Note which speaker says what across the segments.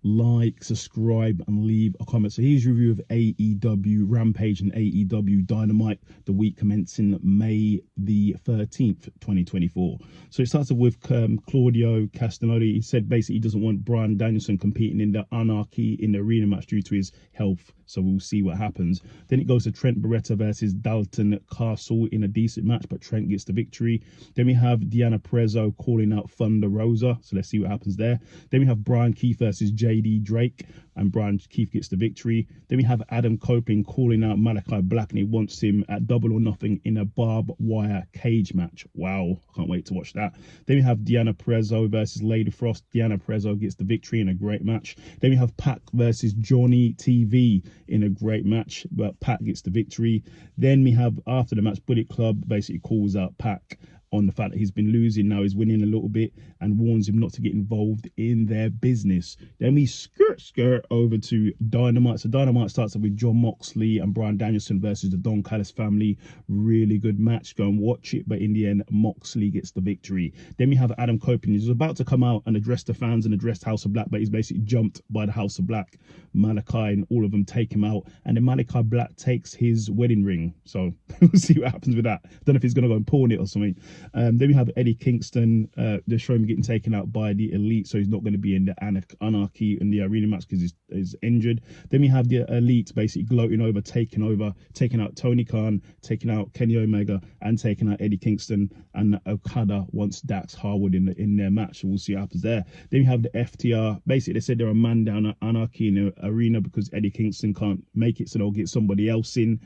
Speaker 1: like, subscribe, and leave a comment. So here's a review of AEW Rampage and AEW Dynamite, the week commencing May the 13th, 2024. So it starts off with Claudio Castagnoli. He said basically he doesn't want Bryan Danielson competing in the Anarchy in the arena match due to his health. So we'll see what happens. Then it goes to Trent Beretta versus Dalton Castle in a decent match, but Trent gets the victory. Then we have Deonna Purrazzo calling out Thunder Rosa. So let's see what happens there. Then we have Brian Keith versus JD Drake, and Brian Keith gets the victory. Then we have Adam Copeland calling out Malachi Black, and he wants him at Double or Nothing in a barbed wire cage match. Wow, can't wait to watch that. Then we have Deonna Purrazzo versus Lady Frost. Deonna Purrazzo gets the victory in a great match. Then we have Pac versus Johnny TV in a great match, but Pac gets the victory. Then we have, after the match, Bullet Club basically calls out Pac on the fact that he's been losing, now he's winning a little bit, and warns him not to get involved in their business. Then we skirt over to Dynamite. So Dynamite starts off with Jon Moxley and Bryan Danielson versus the Don Callis family. Really good match. Go and watch it, but in the end, Moxley gets the victory. Then we have Adam Copeland. He's about to come out and address the fans and address House of Black, but he's basically jumped by the House of Black. Malachi and all of them take him out, and then Malachi Black takes his wedding ring. So we'll see what happens with that. I don't know if he's going to go and pawn it or something. Then we have Eddie Kingston. They're showing him getting taken out by the Elite, so he's not going to be in the Anarchy in the arena match because he's injured. Then we have the Elite basically gloating over, taking out Tony Khan, taking out Kenny Omega, and taking out Eddie Kingston. And Okada wants Dax Harwood in their match. So we'll see what happens there. Then we have the FTR. Basically, they said they're a man down at Anarchy in the arena because Eddie Kingston can't make it, so they'll get somebody else in.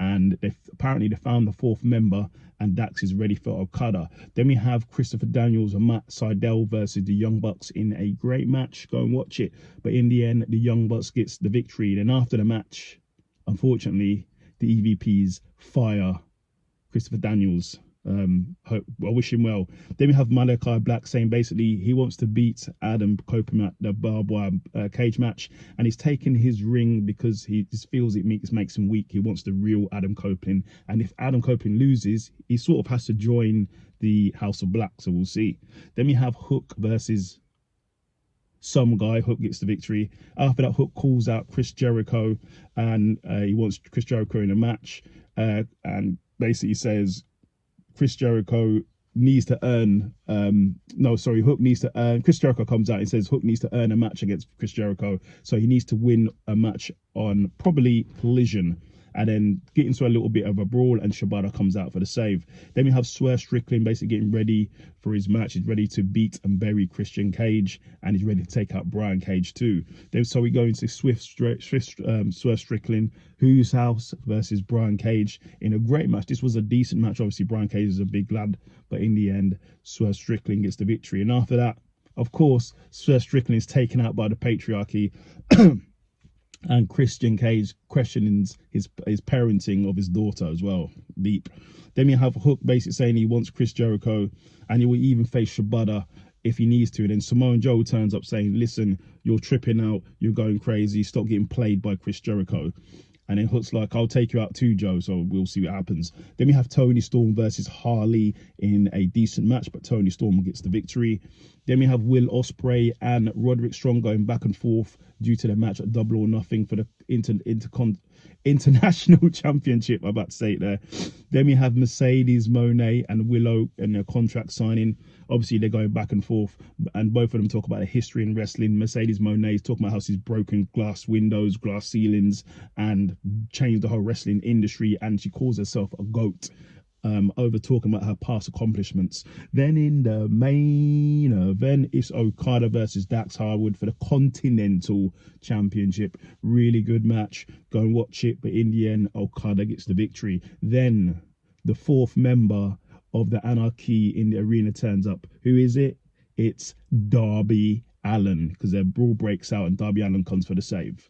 Speaker 1: And apparently they found the fourth member, and Dax is ready for Okada. Then we have Christopher Daniels and Matt Sydal versus the Young Bucks in a great match. Go and watch it. But in the end, the Young Bucks gets the victory. Then after the match, unfortunately, the EVPs fire Christopher Daniels. I wish him well. Then we have Malachi Black saying basically he wants to beat Adam Copeland at the barbed wire cage match, and he's taking his ring because he just feels it makes him weak. He wants the real Adam Copeland, and if Adam Copeland loses, he sort of has to join the House of Black. So we'll see. Then we have Hook versus some guy. Hook gets the victory. After that, Hook calls out Chris Jericho, and he wants Chris Jericho in a match, and basically says Chris Jericho needs to earn Hook needs to earn. Chris Jericho comes out and says Hook needs to earn a match against Chris Jericho, so he needs to win a match on probably Collision, and then get into a little bit of a brawl, and Shibata comes out for the save. Then we have Swerve Strickland basically getting ready for his match. He's ready to beat and bury Christian Cage, and he's ready to take out Brian Cage too. Then so we go into Swerve Strickland, Whose House versus Brian Cage in a great match. This was a decent match. Obviously, Brian Cage is a big lad, but in the end, Swerve Strickland gets the victory. And after that, of course, Swerve Strickland is taken out by the patriarchy. And Christian Cage questions his parenting of his daughter as well. Deep. Then we have Hook basically saying he wants Chris Jericho, and he will even face Shibata if he needs to. And then Samoa Joe turns up saying, listen, you're tripping out, you're going crazy, stop getting played by Chris Jericho. And then Hook's like, I'll take you out too, Joe. So we'll see what happens. Then we have Tony Storm versus Harley in a decent match, but Tony Storm gets the victory. Then we have Will Ospreay and Roderick Strong going back and forth due to the match at Double or Nothing for the International Championship. I'm about to say it there. Then we have Mercedes Moné and Willow and their contract signing. Obviously, they're going back and forth, and both of them talk about the history in wrestling. Mercedes Moné is talking about how she's broken glass windows, glass ceilings, and changed the whole wrestling industry, and she calls herself a GOAT. Over talking about her past accomplishments. Then in the main event, it's Okada versus Dax Harwood for the Continental Championship. Really good match. Go and watch it. But in the end, Okada gets the victory. Then the fourth member of the Anarchy in the arena turns up. Who is it? It's Darby Allin, because their brawl breaks out and Darby Allin comes for the save.